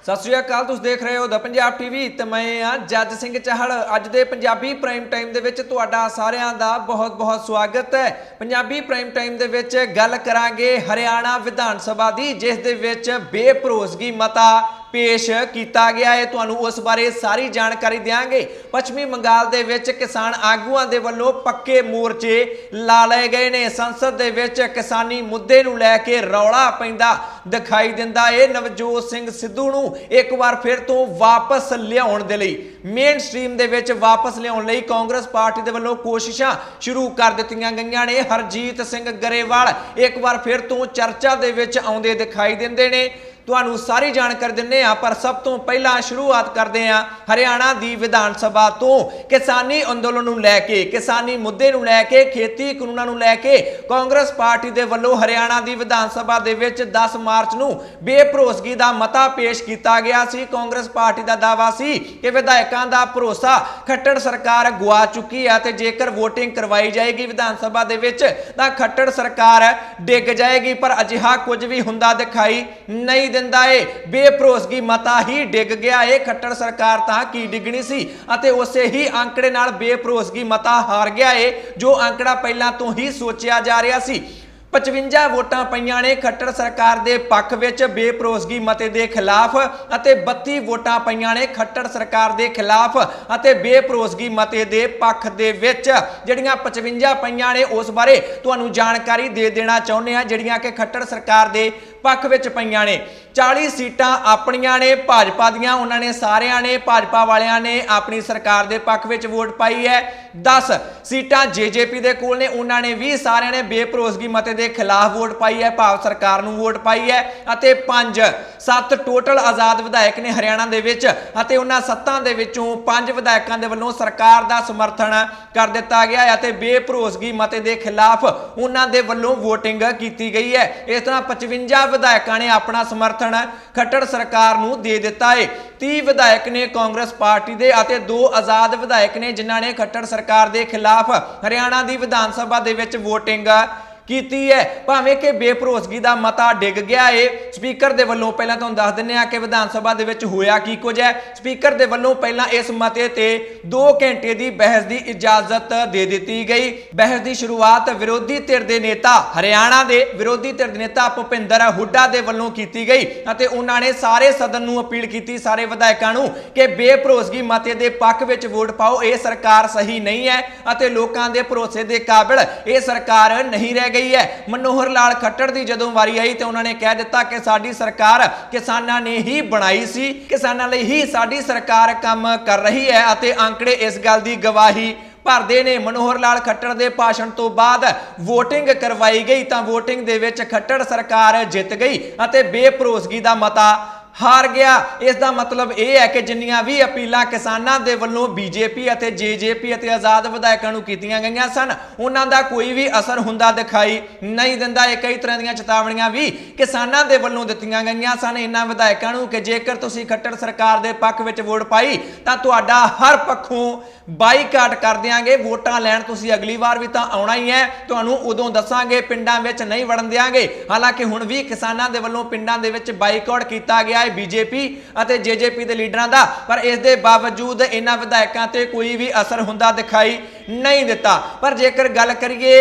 सत श्री अकाल, तुसीं देख रहे हो द पंजाब टीवी ते मैं हाँ जज सिंह चाहड़। अज दे पंजाबी प्राइम टाइम दे विच तुहाडा सारिआं दा बहुत बहुत स्वागत है। पंजाबी प्राइम टाइम दे विच गल करांगे हरियाणा विधान सभा दी, जिस दे विच बेभरोसगी मता पेश किया गया है। तुहानूं उस बारे सारी जानकारी देंगे। पश्चिमी बंगाल दे विच किसान आगूआं दे वल्लों पक्के मोर्चे ला लए गए ने। संसद दे विच किसानी मुद्दे नूं लैके रौला पैंदा दिखाई दिंदा है। नवजोत सिंह सिद्धू नूं एक बार फिर तो वापस लियाउण दे लई, मेन स्ट्रीम दे विच वापस लियाउण लई कांग्रेस पार्टी दे वल्लों कोशिशां शुरू कर दित्तियां गईयां ने। हरजीत सिंह गरेवाल एक बार फिर तो चर्चा दे विच आउंदे दिखाई दिंदे ने। तुहानूं सारी जानकारी दिंदे आ, पर सब तो पहला शुरुआत करते हैं हरियाणा दी विधान सभा तो। किसानी अंदोलन नूं लैके, किसानी मुद्दे नूं लैके, खेती कानूनां नूं लैके कांग्रेस पार्टी दे वल्लों हरियाणा दी विधान सभा दे विच 10 मार्च नूं बेभरोसगी दा मता पेश किया गया सी। कांग्रेस पार्टी दा दावा सी कि विधायकां दा भरोसा खट्टर सरकार गुआ चुकी है ते जेकर वोटिंग करवाई जाएगी विधान सभा दे विच तां खट्टर सरकार डिग जाएगी, पर अजिहा कुछ भी हुंदा दिखाई नहीं दिंदा है। बेभरोसगी मता ही डिग गया है। खट्टर सरकार तां की डिगनी सी अते उसे ही आंकड़े नाल बेभरोसगी मता हार गया है, जो आंकड़ा पहलां तो ही सोचिया जा रहा सी। 55 वोटां पईयां ने खट्टर सरकार दे पक्ष विच बेभरोसगी मते दे खिलाफ अते 32 वोटां पईयां ने खट्टर सरकार दे खिलाफ अते बेभरोसगी मते दे पक्ष दे विच। जिहड़ियां 55 पईयां ने उस बारे तुहानूं जानकारी दे देना चाहुंदे आ, जिहड़ियां कि खट्टर सरकार दे पक्ष विच पईयां ने। 40 सीटां अपणियां ने भाजपा दियां, उन्होंने सारियां ने भाजपा वालियां ने अपनी सरकार दे पक्ष विच वोट पाई है। 10 सीटां जेजेपी दे कोल ने, उन्होंने भी सारियां ने बेभरोसगी मते दे खिलाफ वोट पाई है, भाव सरकार नूं वोट पाई है। अते 5-7 टोटल आजाद विधायक ने हरियाणा दे विच अते उन्हां 7 दे विचों 5 विधायकां दे वल्लों सरकार दा समर्थन कर दिता गया है अते बेभरोसगी मते दे खिलाफ उन्हां दे वल्लों वोटिंग कीती गई है। इस तरह 55 विधायकां ने अपना समर्थन खट्टर सरकार नूं दे दिता है। 30 विधायक ने कांग्रेस पार्टी दे अते 2 आजाद विधायक ने जिन्हां ने खट्टर सरकार दे खिलाफ हरियाणा दी विधान सभा दे विच वोटिंग कीती है। भावें कि बेभरोसगी दा मता डिग गया है। स्पीकर दे वल्लों पहलां तुहानूं दस दिंदे आ कि विधान सभा दे विच होया की कुछ है। स्पीकर दे वल्लों पहलां इस मते ते 2 घंटे दी बहस दी इजाजत दे दित्ती गई। बहस दी शुरुआत विरोधी धिर दे नेता, हरियाणा दे विरोधी धिर दे नेता भुपिंदर हुड्डा दे वल्लों कीती गई अते उन्हां ने सारे सदन नूं अपील कीती, सारे विधायकां नूं, कि बेभरोसगी मते दे पक्ष विच वोट पाओ। ये सरकार सही नहीं है अते लोकां दे भरोसे दे काबिल ये सरकार नहीं रह गई है। मनोहर लाल खट्टर दी जदों वारी आई तो उन्होंने कह दिता कि साडी सरकार किसानां ने ही बनाई सी, किसानां लई ही साडी सरकार काम कर रही है अते आंकड़े इस गल दी गवाही भरदे ने। मनोहर लाल खट्टर दे भाषण तो बाद वोटिंग करवाई गई तो वोटिंग दे विच खट्टर सरकार जित गई अते बेभरोसगी दा मता हार गया। इसका मतलब यह है कि जिन्नियां भी अपीलां किसानां दे वल्लों बीजेपी अते जेजेपी अते आजाद विधायकां नूं कीतीआं गईआं सन, उन्हां दा कोई भी असर हुंदा दिखाई नहीं दिंदा है। कई तरह दीआं चेतावनियां भी किसानां दे वल्लों दित्तिआं गईआं सन इन्हां विधायकां नूं कि जेकर तुसीं खट्टर सरकार दे पक्ष विच वोट पाई तां तुहाडा हर पक्षों बाईकाट कर देंगे, वोटां लैण तुसीं अगली बार भी तां आउणा ही है, तुहानूं उदों दस्सांगे, पिंडां विच नहीं वड़न देंगे। हालांकि हुण भी किसानां दे वल्लों पिंडां दे विच बाईकाट कीता गया बीजेपी अते जेजेपी दे लीडरां दा, पर इस दे बावजूद इन्हां विधायकां ते कोई भी असर हुंदा दिखाई नहीं दिता। पर जेकर गल करिए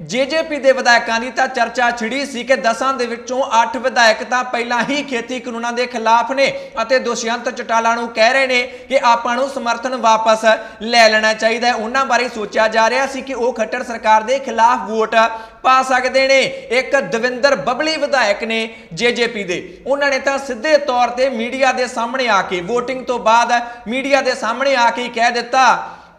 जेजेपी दे विधायकां दी तां चर्चा छिड़ी सी कि 10 दे विचों 8 विधायक तां पहलां ही खेती कानूनां दे खिलाफ ने अते दुष्यंत चौटाला नूं कह रहे ने कि आपां नूं समर्थन वापस लै लेना चाहिए है। उन्हां बारे सोचिया जा रहा सी कि वह खट्टर सरकार दे खिलाफ वोट पा सकते ने। एक दविंदर बबली विधायक ने जेजेपी दे, उन्होंने तां सीधे तौर पर मीडिया के सामने आके वोटिंग तो बाद मीडिया के सामने आके कह दिता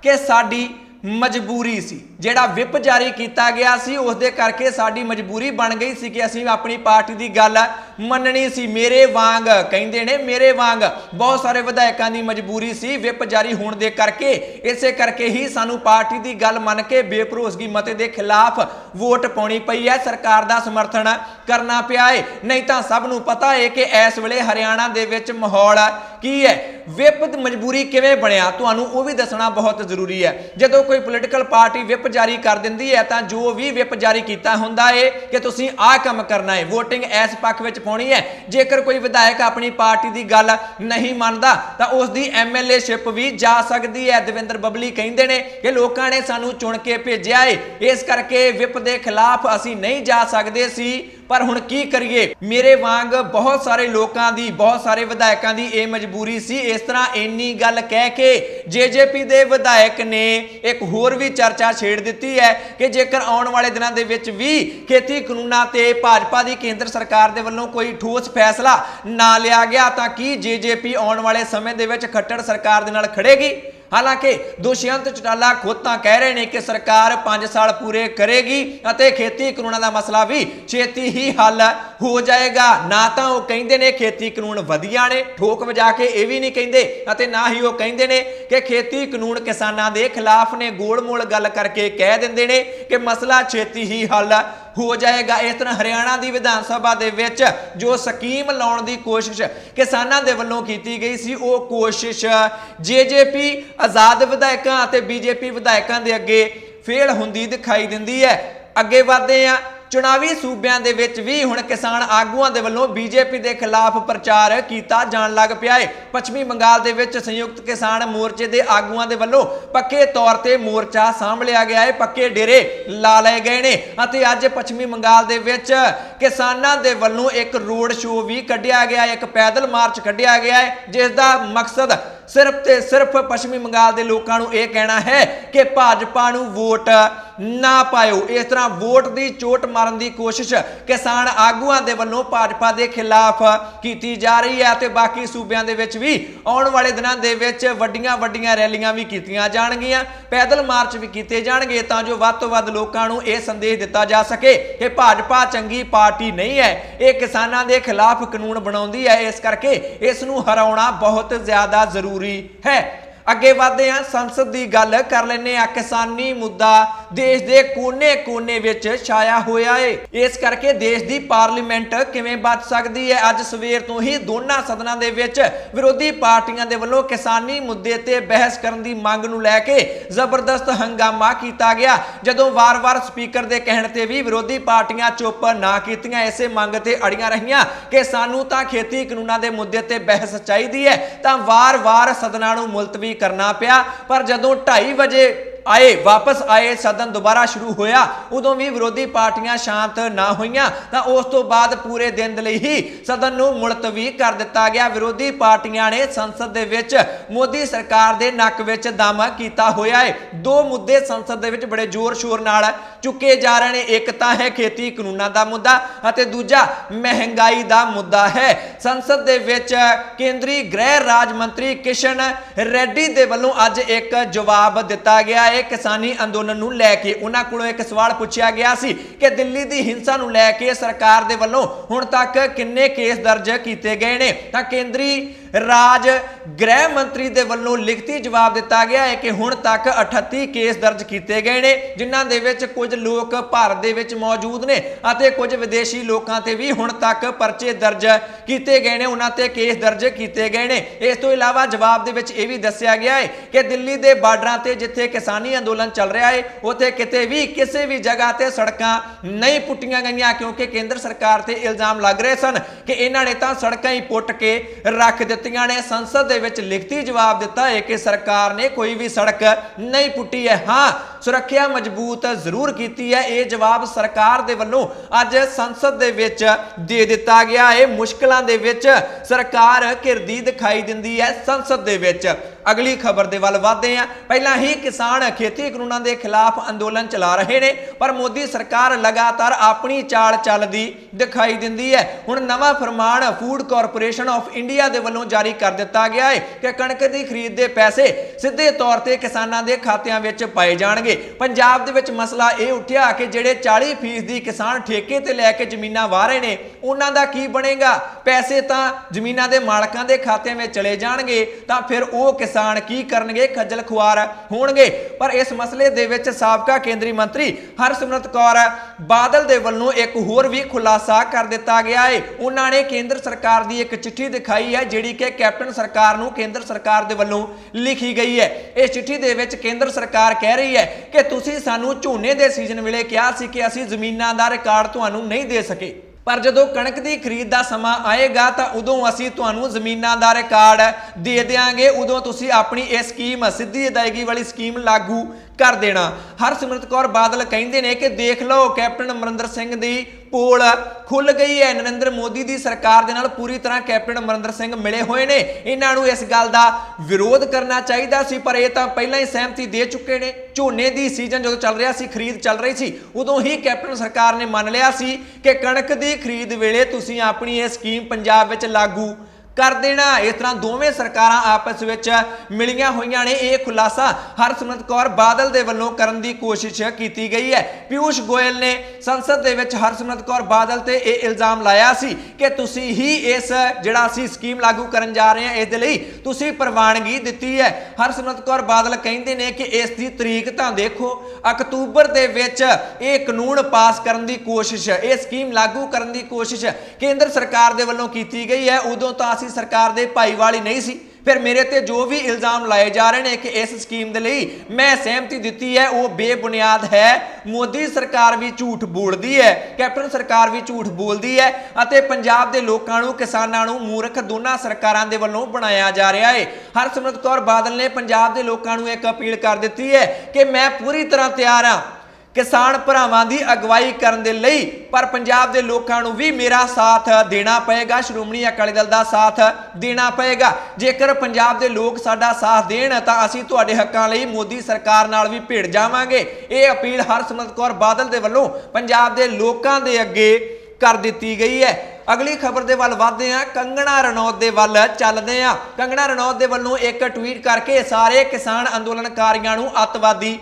कि साडी मजबूरी सी, जिहड़ा विप जारी किया गया सी उस दे करके साडी मजबूरी बन गई सी कि असीं अपनी पार्टी की गल मननी सी। मेरे वांग कहिंदे ने, मेरे वांग बहुत सारे विधायकों की मजबूरी सी विप जारी होने दे करके, इसे करके ही सानू पार्टी की गल मन के बेभरोसगी मते के खिलाफ वोट पाउणी पई है, सरकार का समर्थन करना पिया है। नहीं तो सब नू पता है कि इस वेले हरियाणा दे विच माहौल की है। विप मजबूरी किवें बनिया तुहानू वो भी दसना बहुत जरूरी है। जदों कोई पोलिटिकल पार्टी विप ਜਾਰੀ ਕਰ ਦਿੰਦੀ ਹੈ ਤਾਂ ਜੋ ਵੀ ਵਿਪ ਜਾਰੀ ਕੀਤਾ ਹੁੰਦਾ ਹੈ ਕਿ ਤੁਸੀਂ ਆਹ ਕੰਮ ਕਰਨਾ ਹੈ, VOTING ਇਸ ਪੱਖ ਵਿੱਚ ਪਾਉਣੀ ਹੈ। ਜੇਕਰ ਕੋਈ ਵਿਧਾਇਕ ਆਪਣੀ ਪਾਰਟੀ ਦੀ ਗੱਲ नहीं मानता तो उसकी MLA-शिप भी जा सकती है। दविंदर बबली कहते हैं कि लोगों ने सानू चुन के भेजा है, इस करके विप के खिलाफ असी नहीं जा सकते सी, पर हुण की करिए। मेरे वांग बहुत सारे लोगों की, बहुत सारे विधायकों की यह मजबूरी सी। इस तरह इन्नी गल कह के JJP के विधायक ने एक होर भी चर्चा छेड़ दी है कि जेकर आने वाले दिनों के विच भी खेती कानूनों ते भाजपा की केंद्र सरकार के वल्लों कोई ठोस फैसला ना लिया गया तो की JJP आने वाले समय दे विच खट्टर सरकार दे नाल खड़ेगी। हालांकि दुष्यंत चौटाला खुद तो कह रहे हैं कि सरकार 5 साल पूरे करेगी और खेती कानूनों का मसला भी छेती ही हल हो जाएगा। ना तो वह कहते हैं खेती कानून वधिया ने, ठोक वजा के ये भी नहीं कहते, ना ही वो कहते हैं कि खेती कानून किसानों के खिलाफ ने। गोल मोल गल करके कह देंगे ने कि मसला छेती ही हल हो जाएगा। इस तरह हरियाणा की विधान सभा दे विच जो स्कीम लाने की कोशिश किसानों के वल्लों की गई सी, वो कोशिश JJP आजाद विधायकों और BJP विधायकों के अगे फेल होंदी दिखाई दिंदी है। अगे वधदे आ, चुनावी सूबियां दे विच भी हुण किसान आगूआं दे वल्लों BJP के खिलाफ प्रचार किया जान लग पिया है। पश्चिमी बंगाल दे विच संयुक्त किसान मोर्चे के आगूआं दे वल्लों पक्के तौर पर मोर्चा सामभ लिया गया है, पक्के डेरे ला लए गए ने अते अज पश्चिमी बंगाल दे विच किसानां दे वल्लों एक रोड शो भी कढ़िया गया, एक पैदल मार्च कढ़िया गया है, जिसका मकसद सिर्फ ते सिर्फ पश्चिमी बंगाल के लोगों को यह कहना है कि भाजपा नूं वोट ना पाओ। इस तरह वोट की चोट मारन की कोशिश किसान आगूआं दे वल्लों भाजपा के खिलाफ की जा रही है। तो बाकी सूबियां दे विच भी आने वाले दिनों के विच वड्डियां वड्डियां रैलियां भी कीतियां जाणगियां, पैदल मार्च भी किए जाणगे तां जो वध तों वध लोकां नूं यह संदेश दिता जा सके कि भाजपा चंगी पार्टी नहीं है, ये किसानां दे खिलाफ कानून बनाउंदी है, इस करके इस नूं हराउणा बहुत ज़्यादा जरूरी है। अगे वधदे हां, संसद की गल कर लैने आ। किसानी मुद्दा देश के कोने कोने विच छाया होया है, इस करके देश की पार्लीमेंट किवें बच सकती है। अज सवेर तो ही दोनों सदनों के विच विरोधी पार्टियां दे वल्लों किसानी मुद्दे ते बहस करन दी मंग नूं लैके जबरदस्त हंगामा किया गया। जदों वार वार स्पीकर के कहण ते भी विरोधी पार्टियां चुप ना कीतियां, इसे मंग ते अड़ियां रहियां कि सानूं तां खेती कानूनां दे मुद्दे ते बहस चाहीदी है, तां वार वार सदनां नूं मुलतवी करना पिया। पर जदों 2:30 बजे आए वापस आए सदन दोबारा शुरू होया, उदों भी विरोधी पार्टियां शांत ना होईयां तां उस तो बाद पूरे दिन लई ही सदन नूं मुलतवी कर दिता गया। विरोधी पार्टियां ने संसद दे विच मोदी सरकार दे नक विच दम कीता होया है। दो मुद्दे संसद दे विच बड़े जोर शोर नाल चुके जा रहे हैं, एक तां है खेती कानूनां दा मुद्दा अते दूजा महंगाई दा मुद्दा है। संसद दे विच केंद्रीय गृह राज मंत्री किशन रेड्डी दे वल्लों अज एक जवाब दिता गया। किसानी अंदोलन नूं लैके उन्हां कोलों एक सवाल पूछा गया सी कि दिल्ली की हिंसा नूं लैके सरकार दे वल्लों हुण तक किन्ने केस दर्ज किए गए ने, तां केंद्रीय राज गृह मंत्री दे वल्लों लिखती जवाब दिता गया है कि हुण तक 38 केस दर्ज किए गए ने, जिन्हां दे विच कुछ लोग भारत दे विच मौजूद ने अते कुछ विदेशी लोकां ते भी हुण तक परचे दर्ज किए गए ने, उन्हां ते केस दर्ज किए गए ने। इस तो इलावा जवाब दे विच यह भी दस्सिया गया है कि दिल्ली के बार्डरां ते जिथे किसानी अंदोलन चल रहा है उत्थे किते भी किसी भी जगह ते सड़कां नहीं पुट्टियां गईयां, क्योंकि केंद्र सरकार ते इल्जाम लग रहे सन कि इन्हां ने तां सड़कां ही पुट के रख दित्तियां ने। संसद दे विच लिखती जवाब दिता है कि सरकार ने कोई भी सड़क नहीं पुट्टी है, हाँ सुरक्षा मजबूत जरूर की है। यह जवाब सरकार दे वल्लों अज संसद दे विच दे दिता गया है। मुश्किलों दे विच सरकार घिरदी दिखाई दिंदी है संसद दे विच। अगली खबर दे वल वधदे हां। पहलां ही किसान खेती कानूनां दे खिलाफ अंदोलन चला रहे ने, पर मोदी सरकार लगातार अपनी चाल चलदी दिखाई दिंदी है। हुण नवां फरमान फूड कॉरपोरेशन ऑफ इंडिया दे वल्लों जारी कर दिता गया है कि कणक की खरीद के पैसे सीधे तौर पर किसानां दे खातिਆਂ ਵਿੱਚ पाए जाणगे। पंजाब दे विच मसला यह उठिया कि ਜਿਹੜੇ 40% किसान ठेके ते लैके ਜ਼ਮੀਨਾਂ ਵਾਹ ਰਹੇ ਨੇ, ਉਹਨਾਂ ਦਾ ਕੀ ਬਣੇਗਾ? पैसे ਤਾਂ ਜ਼ਮੀਨਾਂ ਦੇ ਮਾਲਕਾਂ ਦੇ ਖਾਤਿਆਂ ਵਿੱਚ ਚਲੇ ਜਾਣਗੇ, ਤਾਂ ਫਿਰ ਉਹ किसान की करनगे, खज्जल खुआर होणगे। पर इस मसले दे विच साबका केंद्रीय मंत्री हरसिमरत कौर बादल दे वल्लों एक होर भी खुलासा कर दिता गया है। उन्होंने केंद्र सरकार की एक चिट्ठी दिखाई है जिहड़ी कि कैप्टन सरकार नूं केंद्र सरकार दे वल्लों लिखी गई है। इस चिट्ठी दे विच केंद्र सरकार कह रही है कि तुसीं सानूं झोने दे सीजन वेले कहा सी कि असीं ज़मीनां दा रिकार्ड तुहानूं नहीं दे सके, पर जदों कणक की खरीद का समा आएगा तो उदों असीं तुहानूं ज़मीनां दा रिकार्ड दे देंगे, उदों तुसीं अपनी यह स्कीम सीधी अदायगी वाली स्कीम लागू कर देना। हरसिमरत कौर बादल कहते हैं कि देख लो कैप्टन अमरिंदर सिंह की पोल खुल गई है। नरेंद्र मोदी की सरकार दे नाल पूरी तरह कैप्टन अमरिंदर सिंह मिले हुए ने, इन्हों इस गल का विरोध करना चाहिए सी, पर यह तो पहला ही सहमति दे चुके हैं। झोने की सीजन जो चल रहा सी, खरीद चल रही सी, उदों ही कैप्टन सरकार ने मान लिया सी कि कणक की खरीद वेले तुसीं अपनी यह स्कीम पंजाब विच लागू कर देना। इस तरह दोवें सरकारां आपस विच मिलियां होईयां ने। यह खुलासा हरसिमरत कौर बादल दे वल्लों करन दी कोशिश की गई है। पीयूष गोयल ने संसद दे विच हरसिमरत कौर बादल ते यह इल्जाम लाया सी कि तुसीं ही इस जिहड़ा असीं स्कीम लागू करन जा रहे हैं इस दे लई तुसीं प्रवानगी दित्ती है। हरसिमरत कौर बादल कहंदे ने कि इस दी तरीक तां देखो, अक्तूबर दे विच यह कानून पास करन दी कोशिश, यह स्कीम लागू करन दी कोशिश केंद्र सरकार दे वल्लों कीती गई है, उदों तां सरकार दे भाईवाली नहीं सी। फिर मेरे ते जो भी इल्जाम लाए जा रहे हैं कि इस स्कीम दे लई मैं सहमति दित्ती है वो बेबुनियाद है। मोदी सरकार भी झूठ बोलदी है, कैप्टन सरकार भी झूठ बोलदी है अते पंजाब दे लोकां नूं किसानां नूं मूर्ख दोनों सरकारां दे वल्लों बनाया जा रहा है। हरसिमरत कौर बादल ने पंजाब दे लोकां नूं एक अपील कर दित्ती है कि मैं पूरी तरह तैयार हाँ किसान भरावां दी अगवाई करन दे लई, पर पंजाब दे लोकां नूं भी मेरा साथ देना पएगा, श्रोमणी अकाली दल दा साथ देना पएगा। जेकर पंजाब दे लोग साडा साथ देण तां असीं तुहाडे हक्कां लई मोदी सरकार नाल भी भिड़ जावांगे। यह अपील हरसिमरत कौर बादल दे वल्लों पंजाब दे लोकां दे अगे कर दित्ती गई है। अगली खबर दे वल वधदे हां, कंगना रनौत दे वल चलदे हां। कंगना रनौत दे वल्लों एक ट्वीट करके सारे किसान अंदोलनकारियों नूं अतवादी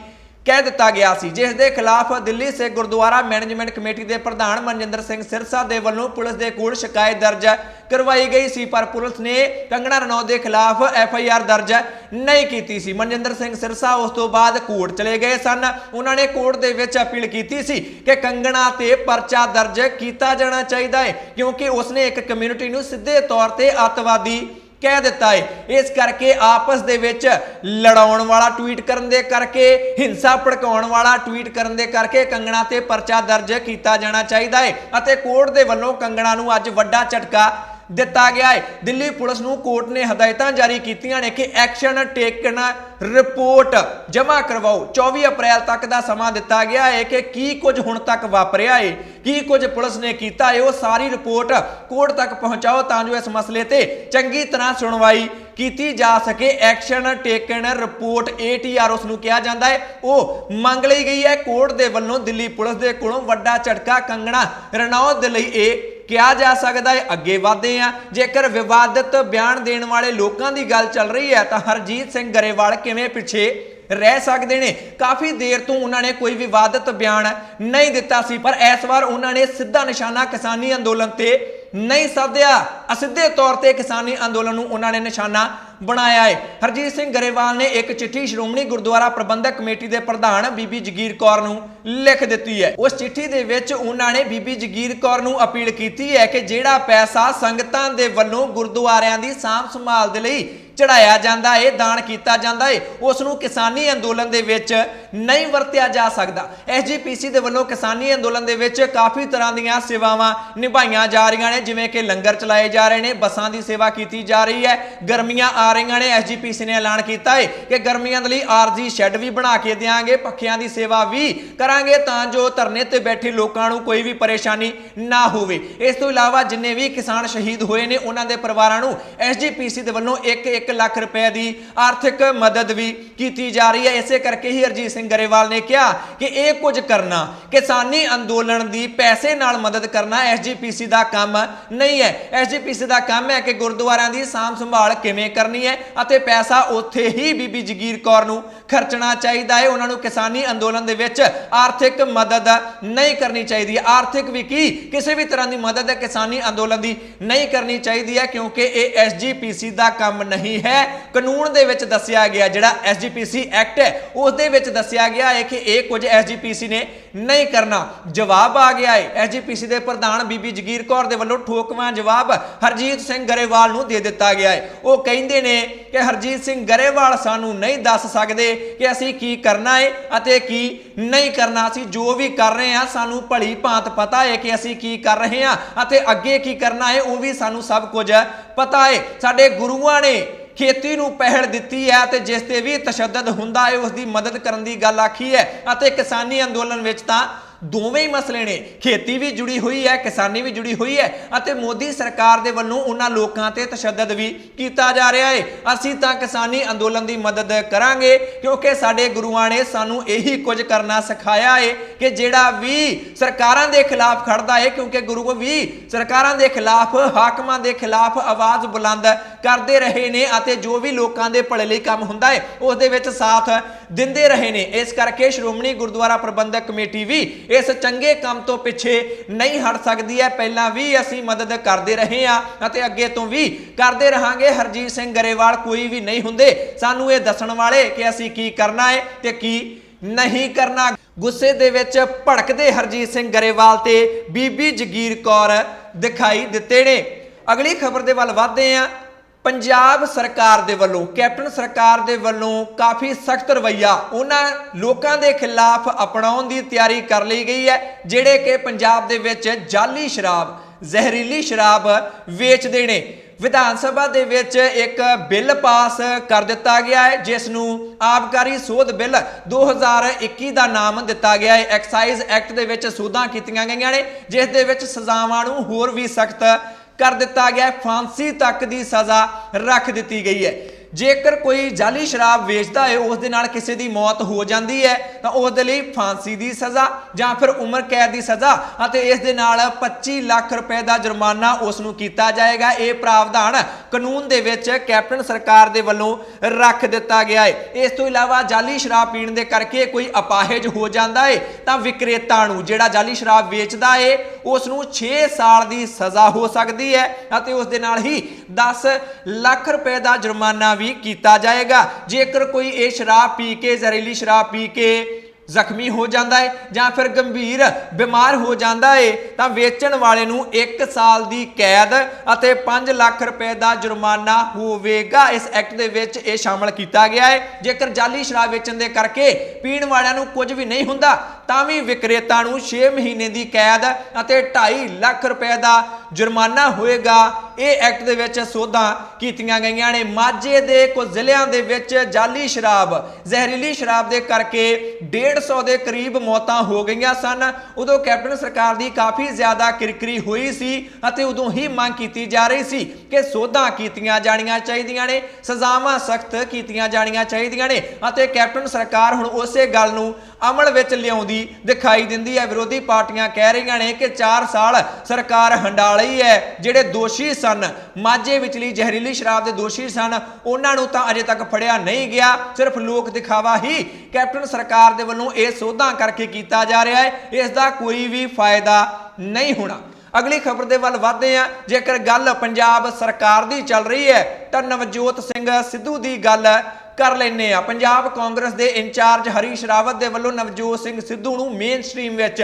कह दिता गया सी, जिस दे खिलाफ दिल्ली से गुरुद्वारा मैनेजमेंट कमेटी के प्रधान मनजिंदर सिंह सिरसा दे वल्लों पुलिस के कोल शिकायत दर्ज करवाई गई सी, पर पुलिस ने कंगना रनौत के खिलाफ FIR दर्ज नहीं की सी। मनजिंदर सिंह सिरसा उस तो बाद कोर्ट चले गए सन। उन्होंने कोर्ट दे विच अपील की सी कि कंगना ते परचा दर्ज किया जाना चाहिए है, क्योंकि उसने एक कम्यूनिटी नूं सीधे तौर पर अतवादी कह दिता है। इस करके आपस दे विच लड़ाउण वाला ट्वीट करन दे करके, हिंसा भड़काउण वाला ट्वीट करन दे करके कंगना ते परचा दर्ज किया जाना चाहिए है अते कोर्ट दे वल्लों कंगना नूं अज वड्डा झटका दिता गया है। दिल्ली पुलिस नूं कोर्ट ने हदायतां जारी कीतियां ने कि एक्शन टेकन रिपोर्ट जमा करवाओ। 24 अप्रैल तक का समा दिता गया है कि की कुछ हुण तक वापरिया है, की कुछ पुलिस ने किया है, वो सारी रिपोर्ट कोर्ट तक पहुंचाओ तां जो इस मसले ते चंगी तरह सुनवाई की जा सके। एक्शन टेकन रिपोर्ट ATR उसनूं कहा जाता है, वो मंग ली गई है कोर्ट दे वल्लों। दिल्ली पुलिस दे कोलों वड्डा झटका कंगना रनौत दे लई यह किया जा सकता है। अगे वधदे हां, जेकर विवादित बयान देने वाले लोगों की गल चल रही है तो हरजीत सिंह गरेवाल किवें पिछे रह सकते हैं। काफ़ी देर तो उन्होंने कोई विवादित बयान नहीं दिता सी, पर इस बार उन्होंने सीधा निशाना किसानी अंदोलन ते नहीं साधिया, असीधे तौर पर किसानी अंदोलन उन्होंने निशाना बनाया है। हरजीत सिंह गरेवाल ने एक चिट्ठी श्रोमणी गुरुद्वारा प्रबंधक कमेटी के प्रधान बीबी जगीर कौर नूं लिख दी है। उस चिट्ठी दे विच उन्होंने बीबी जगीर कौर नूं अपील की है कि जिहड़ा पैसा संगतां दे वल्लों गुरुद्वारियां दी सांभ संभाल दे लई चढ़ाया जाता है, दान किया जाता है, उसनूं किसानी अंदोलन दे विच नहीं वरतिया जा सकता। SGPC दे वल्लों किसानी अंदोलन दे विच काफ़ी तरह दीयां सेवावां निभाईयां जा रही ने, जिवें कि लंगर चलाए जा रहे हैं, बसां दी सेवा की जा रही है, गर्मियां आ रही ने। SGPC ने ऐलान किया है कि गर्मियां दे लई आरजी शैड भी बना के देंगे, पखियां दी सेवा भी करांगे तां जो धरने ते बैठे लोकां नूं कोई भी परेशानी ना होवे। इस तो इलावा जिन्ने भी किसान शहीद होए ने उन्हां दे परिवारां नूं SGPC दे वल्लों 1 लाख रुपए की आर्थिक मदद भी की जा रही है। इसे करके ही हरजीत सिंह गरेवाल ने कहा कि यह कुछ करना किसानी अंदोलन की पैसे नाल मदद करना SGPC का काम नहीं है। SGPC का काम है कि गुरुद्वारियां की सांभ संभाल किवें करनी ਕਰਨੀ है ਅਤੇ पैसा ਉੱਥੇ ही बीबी जगीर कौर ਨੂੰ ਖਰਚਣਾ ਚਾਹੀਦਾ ਹੈ। ਉਹਨਾਂ ਨੂੰ किसानी अंदोलन ਦੇ ਵਿੱਚ आर्थिक मदद नहीं करनी चाहिए। आर्थिक भी की किसी भी तरह की मदद किसानी अंदोलन की नहीं करनी चाहिए है, क्योंकि ये SGPC का काम नहीं है। कानून दे विच दस्सिया गया जिहड़ा SGPC एक्ट है उस दे विच दस्सिया गया है कि ये कुछ SGPC ने नहीं करना। जवाब आ गया है SGPC के प्रधान बीबी जगीर कौर दे वल्लों ठोकवां जवाब हरजीत सिंह गरेवाल नूं दे दिता गया है। वो कहंदे ने कि हरजीत सिंह गरेवाल सानू नहीं दस सकते कि असीं की करना है अते की नहीं करना। असीं जो भी कर रहे हैं सानू भली भांत पता है कि असीं की कर रहे हैं अते अगे की करना है, वो भी सानू सब कुछ पता है। साडे गुरुआं ने खेती नूं पहल दित्ती है ते जिस ते भी तशद्दद हुंदा है उसकी मदद करन दी गल आखी है। अते किसानी अंदोलन विच तां दोवें ही मसले ने, खेती भी जुड़ी हुई है किसानी भी जुड़ी हुई है अते मोदी सरकार दे वल्लों उन्हां लोकां ते तशद्दद भी कीता जा रहा है। असीं तां किसानी अंदोलन की मदद करांगे क्योंकि साडे गुरुआं ने सानू यही कुछ करना सिखाया है कि जिहड़ा भी सरकारां दे खिलाफ खड़दा है, क्योंकि गुरु भी सरकारां दे खिलाफ हाकमां दे खिलाफ आवाज़ बुलंद करते रहे ने अते जो भी लोकां दे भले लई काम हुंदा है उस दे विच साथ दिंदे रहे ने। इस करके श्रोमणी गुरुद्वारा प्रबंधक कमेटी भी इस चंगे काम तो पिछे नहीं हट सकती है। पहला भी असी मदद करते रहे हैं अते अगे तो भी करते रहांगे। हरजीत सिंह गरेवाल कोई भी नहीं हुंदे सानू ये दसण वाले कि असी की करना है ते की नहीं करना। गुस्से दे विच भड़कदे हरजीत सिंह गरेवाल ते बीबी जगीर कौर दिखाई दिते ने। अगली खबर दे वल वधदे हां। पंजाब सरकार दे वल्लों कैप्टन सरकार दे वल्लों काफ़ी सख्त रवैया उन्हां लोकां दे खिलाफ अपनाउण दी तैयारी कर ली गई है जिहड़े कि पंजाब दे विच जाली शराब जहरीली शराब वेचदे ने। विधान सभा दे विच एक बिल पास कर दिता गया है जिस नूं आबकारी सोध बिल 2021 का नाम दिता गया है। एक्साइज एक्ट दे विच सोधां कीतीआं गईआं ने जिस दे विच सज़ावां नूं होर भी सख्त कर दिता गया, फांसी तक की सज़ा रख दी गई है। जेकर कोई जाली शराब वेचता है उस दे नाल किसी की मौत हो जाती है तो उस दे लई फांसी की सज़ा या फिर उम्र कैद की सज़ा अते इस दे नाल 25 लाख रुपए का जुर्माना उसनूं कीता जाएगा। ये प्रावधान कानून दे विच कैप्टन सरकार दे वल्लों रख दिता गया है। इस तो इलावा जाली शराब पीण दे करके कोई अपाहिज हो जाता है तो विक्रेता नूं जिहड़ा जाली शराब वेचदा है उसनूं 6 साल की सज़ा हो सकती है अते उस दे नाल ही 10 लाख रुपए का जुर्माना भी किया जाएगा। जेकर कोई ये शराब पी के जहरीली शराब पी के जख्मी हो जाता है या फिर गंभीर बीमार हो जाता है तो वेचण वाले नूं 1 साल की कैद अते 5 लाख रुपए का जुर्माना होवेगा। इस एक्ट दे विच ये शामिल किया गया है। जेकर जाली शराब वेचण दे करके पीण वालियां नूं कुछ भी नहीं हुंदा तां भी विक्रेता नूं 6 महीने की कैद अते 2.5 लाख रुपए का जुर्माना होएगा। ये एक्ट दे विच सोधां कीतीआं गईआं ने। माझे दे कुछ जिलिਆਂ दे विच जाली शराब जहरीली शराब दे करके 150 के करीब मौतां हो गई सन। उदों कैप्टन सरकार की काफ़ी ज़्यादा किरकिरी हुई सी अते उदों ही मांग की जा रही सी कि सोधां कीतियां जाणियां चाहीदियां ने, सज़ावां सख्त कीतियां जाणियां चाहीदियां ने अते कैप्टन सरकार हुण उसे गल नूं अमल विच लिआउंदी दिखाई दिंदी है। विरोधी पार्टियां कह रही ने कि 4 साल सरकार हंडाली है। जिहड़े दोषी सन माझे विचली जहरीली शराब के दोषी सन उन्हां नूं तां अजे तक फड़िया नहीं गया। सिर्फ लोक दिखावा ही कैप्टन सरकार दे वल्लों ये सोधां करके किया जा रहा है। इसका कोई भी फायदा नहीं होना। अगली खबर दे वल वधदे हां। जेकर गल पंजाब सरकार दी चल रही है तो नवजोत सिंह सिद्धू दी गल कर लेने। पंजाब कांग्रेस के इंचार्ज हरीश रावत के वल्लों नवजोत सिंह सिद्धू नूं मेन स्ट्रीम विच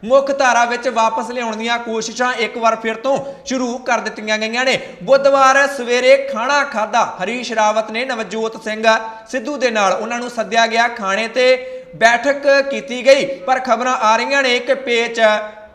मुख धारा विच वापस लियाउण दीआं कोशिशां एक बार फिर तो शुरू कर दित्तियां गईआं ने। बुधवार सवेरे खाना खाधा हरीश रावत ने नवजोत सिंह सिद्धू दे नाल उन्हां नूं सद्दिया गया खाने ते बैठक की गई, पर खबरां आ रही ने कि पेच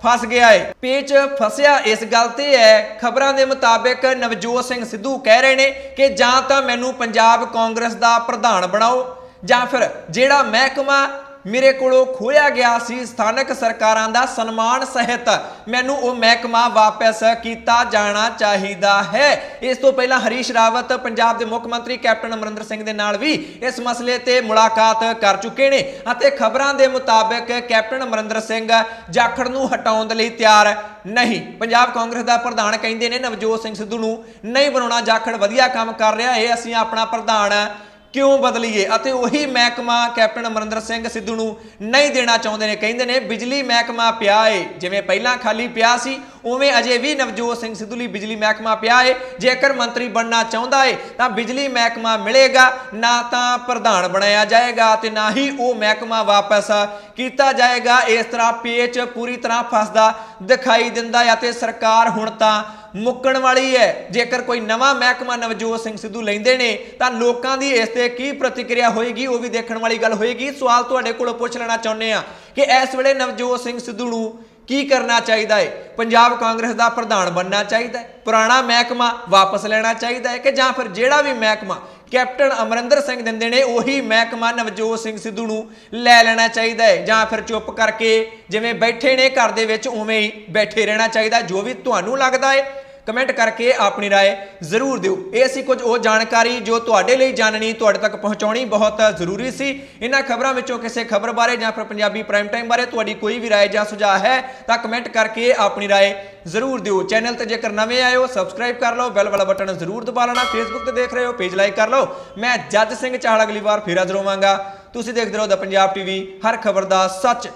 फस गया है। पेच फसिया इस गल ते है, खबरां दे मुताबिक नवजोत सिंह सिद्धू कह रहे हैं कि जां तां मैनूं पंजाब कांग्रेस का प्रधान बनाओ जां फिर जिहड़ा महकमा ਮੇਰੇ ਕੋਲੋਂ ਖੋਇਆ ਗਿਆ ਸੀ ਸਥਾਨਕ ਸਰਕਾਰਾਂ ਦਾ ਸਨਮਾਨ ਸਹਿਤ ਮੈਨੂੰ ਉਹ ਮਹਿਕਮਾ ਵਾਪਸ ਕੀਤਾ ਜਾਣਾ ਚਾਹੀਦਾ ਹੈ। ਇਸ ਤੋਂ ਪਹਿਲਾਂ ਹਰੀਸ਼ ਰਾਵਤ ਪੰਜਾਬ ਦੇ ਮੁੱਖ ਮੰਤਰੀ ਕੈਪਟਨ ਅਮਰਿੰਦਰ ਸਿੰਘ ਦੇ ਨਾਲ ਵੀ ਇਸ ਮਸਲੇ ਤੇ ਮੁਲਾਕਾਤ ਕਰ ਚੁੱਕੇ ਨੇ ਅਤੇ ਖਬਰਾਂ ਦੇ ਮੁਤਾਬਕ ਕੈਪਟਨ ਅਮਰਿੰਦਰ ਸਿੰਘ ਜਾਖੜ ਨੂੰ ਹਟਾਉਣ ਦੇ ਲਈ ਤਿਆਰ ਨਹੀਂ। ਪੰਜਾਬ ਕਾਂਗਰਸ ਦਾ ਪ੍ਰਧਾਨ ਕਹਿੰਦੇ ਨੇ ਨਵਜੋਤ ਸਿੰਘ ਸਿੱਧੂ ਨੂੰ ਨਹੀਂ ਬਣਾਉਣਾ, ਜਾਖੜ ਵਧੀਆ ਕੰਮ ਕਰ ਰਿਹਾ ਹੈ, ਅਸੀਂ ਆਪਣਾ ਪ੍ਰਧਾਨ ਕਿਉਂ ਬਦਲੀਏ ਅਤੇ ਉਹੀ ਮਹਿਕਮਾ ਕੈਪਟਨ ਅਮਰਿੰਦਰ ਸਿੰਘ ਸਿੱਧੂ ਨੂੰ ਨਹੀਂ ਦੇਣਾ ਚਾਹੁੰਦੇ ਨੇ। ਕਹਿੰਦੇ ਨੇ ਬਿਜਲੀ ਮਹਿਕਮਾ ਪਿਆ ਏ, ਜਿਵੇਂ ਪਹਿਲਾਂ ਖਾਲੀ ਪਿਆ ਸੀ ਉਵੇਂ ਅਜੇ ਵੀ ਨਵਜੋਤ ਸਿੰਘ ਸਿੱਧੂ ਲਈ ਬਿਜਲੀ ਮਹਿਕਮਾ ਪਿਆ ਏ। ਜੇਕਰ ਮੰਤਰੀ ਬਣਨਾ ਚਾਹੁੰਦਾ ਏ ਤਾਂ ਬਿਜਲੀ ਮਹਿਕਮਾ ਮਿਲੇਗਾ, ਨਾ ਤਾਂ ਪ੍ਰਧਾਨ ਬਣਾਇਆ ਜਾਏਗਾ ਤੇ ਨਾ ਹੀ ਉਹ ਮਹਿਕਮਾ ਵਾਪਸ ਕੀਤਾ ਜਾਏਗਾ। ਇਸ ਤਰ੍ਹਾਂ ਪੇਚ ਪੂਰੀ ਤਰ੍ਹਾਂ ਫਸਦਾ ਦਿਖਾਈ ਦਿੰਦਾ ਹੈ ਅਤੇ ਸਰਕਾਰ ਹੁਣ ਤਾਂ ਮੁੱਕਣ ਵਾਲੀ ਹੈ। ਜੇਕਰ ਕੋਈ ਨਵਾਂ ਮਹਿਕਮਾ ਨਵਜੋਤ ਸਿੰਘ ਸਿੱਧੂ ਲੈਂਦੇ ਨੇ ਤਾਂ ਲੋਕਾਂ ਦੀ ਇਸ ਤੇ ਕੀ ਪ੍ਰਤੀਕਿਰਿਆ ਹੋਏਗੀ ਉਹ ਵੀ ਦੇਖਣ ਵਾਲੀ ਗੱਲ ਹੋਏਗੀ। ਸਵਾਲ ਤੁਹਾਡੇ ਕੋਲੋਂ ਪੁੱਛ ਲੈਣਾ ਚਾਹੁੰਦੇ ਆ ਕਿ ਇਸ ਵੇਲੇ ਨਵਜੋਤ ਸਿੰਘ ਸਿੱਧੂ ਨੂੰ ਕੀ ਕਰਨਾ ਚਾਹੀਦਾ ਹੈ? ਪੰਜਾਬ ਕਾਂਗਰਸ ਦਾ ਪ੍ਰਧਾਨ ਬਣਨਾ ਚਾਹੀਦਾ ਹੈ, ਪੁਰਾਣਾ ਮਹਿਕਮਾ ਵਾਪਸ ਲੈਣਾ ਚਾਹੀਦਾ ਹੈ ਕਿ ਜਾਂ ਫਿਰ ਜਿਹੜਾ ਵੀ ਮਹਿਕਮਾ ਕੈਪਟਨ ਅਮਰਿੰਦਰ ਸਿੰਘ ਦਿੰਦੇ ਨੇ ਉਹੀ ਮਹਿਕਮਾ ਨਵਜੋਤ ਸਿੰਘ ਸਿੱਧੂ ਨੂੰ ਲੈ ਲੈਣਾ ਚਾਹੀਦਾ ਹੈ, ਜਾਂ ਫਿਰ ਚੁੱਪ ਕਰਕੇ ਜਿਵੇਂ ਬੈਠੇ ਨੇ ਘਰ ਦੇ ਵਿੱਚ ਉਵੇਂ ਹੀ ਬੈਠੇ ਰਹਿਣਾ ਚਾਹੀਦਾ? ਜੋ ਵੀ ਤੁਹਾਨੂੰ ਲੱਗਦਾ ਹੈ ਕਮੈਂਟ ਕਰਕੇ ਆਪਣੀ ਰਾਏ ਜ਼ਰੂਰ ਦਿਓ। ਇਹ ਸੀ ਕੁਝ ਉਹ ਜਾਣਕਾਰੀ ਜੋ ਤੁਹਾਡੇ ਲਈ ਜਾਣਨੀ, ਤੁਹਾਡੇ ਤੱਕ ਪਹੁੰਚਾਉਣੀ ਬਹੁਤ ਜ਼ਰੂਰੀ ਸੀ। ਇਹਨਾਂ ਖਬਰਾਂ ਵਿੱਚੋਂ ਕਿਸੇ ਖਬਰ ਬਾਰੇ ਜਾਂ ਫਿਰ ਪੰਜਾਬੀ ਪ੍ਰਾਈਮ ਟਾਈਮ ਬਾਰੇ ਤੁਹਾਡੀ ਕੋਈ ਵੀ ਰਾਏ ਜਾਂ ਸੁਝਾਅ ਹੈ ਤਾਂ ਕਮੈਂਟ ਕਰਕੇ ਆਪਣੀ ਰਾਏ ਜ਼ਰੂਰ ਦਿਓ। ਚੈਨਲ ਤੇ ਜੇਕਰ ਨਵੇਂ ਆਏ ਹੋ ਸਬਸਕ੍ਰਾਈਬ ਕਰ ਲਓ, ਬੈਲ ਵਾਲਾ ਬਟਨ ਜ਼ਰੂਰ ਦਬਾ ਲੈਣਾ। ਫੇਸਬੁੱਕ ਤੇ ਦੇਖ ਰਹੇ ਹੋ ਪੇਜ ਲਾਈਕ ਕਰ ਲਓ। ਮੈਂ ਜੱਜ ਸਿੰਘ ਚਾਹਲ ਅਗਲੀ ਵਾਰ ਫਿਰ ਹਾਜ਼ਰ ਹੋਵਾਂਗਾ। ਤੁਸੀਂ ਦੇਖਦੇ ਰਹੋ ਦ ਪੰਜਾਬ ਟੀਵੀ, ਹਰ ਖਬਰ ਦਾ ਸੱਚ